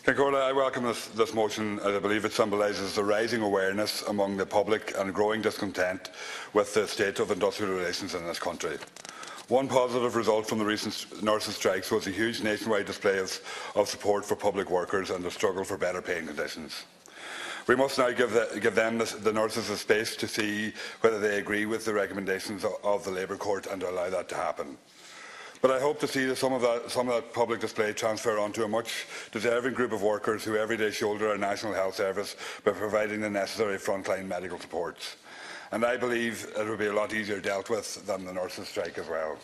Concordia, I welcome this motion as I believe it symbolises the rising awareness among the public and growing discontent with the state of industrial relations in this country. One positive result from the recent nurses' strikes was a huge nationwide display of support for public workers and the struggle for better paying conditions. We must now give them, the nurses, the space to see whether they agree with the recommendations of the Labour Court and to allow that to happen. But I hope to see that some of that public display transfer onto a much deserving group of workers who every day shoulder our National Health Service by providing the necessary frontline medical supports. And I believe it will be a lot easier dealt with than the nurses' strike as well.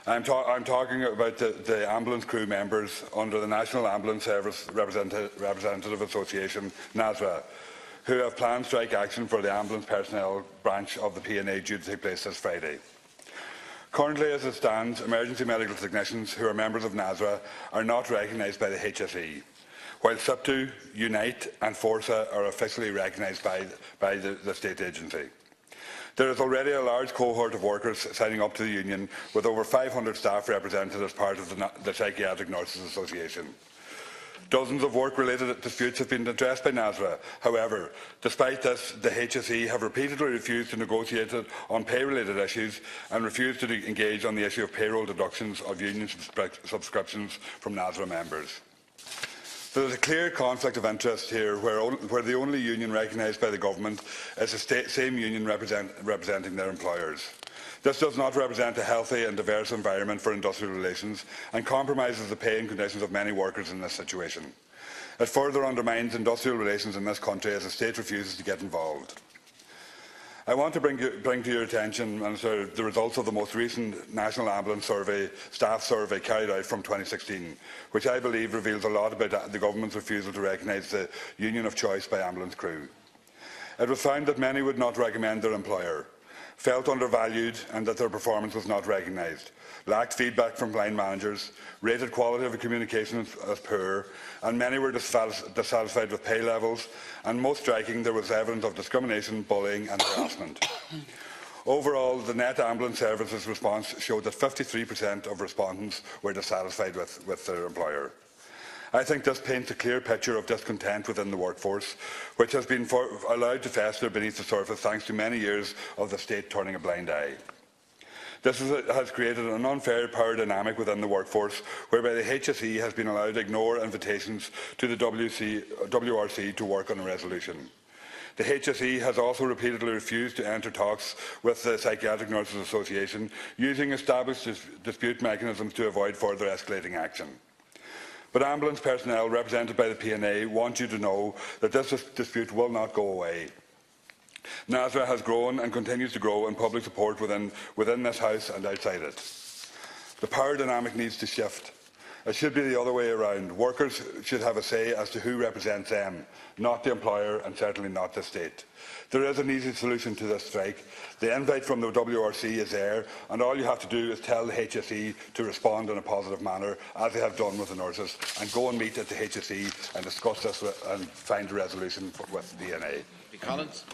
I'm talking about the ambulance crew members under the National Ambulance Service Representative Association, NASRA, who have planned strike action for the ambulance personnel branch of the PNA due to take place this Friday. Currently, as it stands, emergency medical technicians who are members of NASRA are not recognised by the HSE, while SIPTU, Unite and Forza are officially recognised by the state agency. There is already a large cohort of workers signing up to the union, with over 500 staff represented as part of the Psychiatric Nurses Association. Dozens of work-related disputes have been addressed by NASRA. However, despite this, the HSE have repeatedly refused to negotiate on pay-related issues and refused to engage on the issue of payroll deductions of union subscriptions from NASRA members. There is a clear conflict of interest here where the only union recognised by the government is the same union representing their employers. This does not represent a healthy and diverse environment for industrial relations and compromises the pay and conditions of many workers in this situation. It further undermines industrial relations in this country as the state refuses to get involved. I want to bring to your attention, Minister, the results of the most recent National Ambulance Staff Survey carried out from 2016, which I believe reveals a lot about the government's refusal to recognise the union of choice by ambulance crew. It was found that many would not recommend their employer, felt undervalued and that their performance was not recognised, lacked feedback from line managers, rated quality of communication as poor, and many were dissatisfied with pay levels, and most striking, there was evidence of discrimination, bullying and harassment. Overall, the Net Ambulance Services response showed that 53% of respondents were dissatisfied with their employer. I think this paints a clear picture of discontent within the workforce, which has been allowed to fester beneath the surface thanks to many years of the state turning a blind eye. This has created an unfair power dynamic within the workforce, whereby the HSE has been allowed to ignore invitations to the WRC to work on a resolution. The HSE has also repeatedly refused to enter talks with the Psychiatric Nurses Association, using established dispute mechanisms to avoid further escalating action. But ambulance personnel represented by the PNA want you to know that this dispute will not go away. NASRA has grown and continues to grow in public support within this House and outside it. The power dynamic needs to shift. It should be the other way around. Workers should have a say as to who represents them, not the employer and certainly not the state. There is an easy solution to this strike. The invite from the WRC is there, and all you have to do is tell the HSE to respond in a positive manner, as they have done with the nurses, and go and meet at the HSE and discuss this and find a resolution with the DNA. Collins.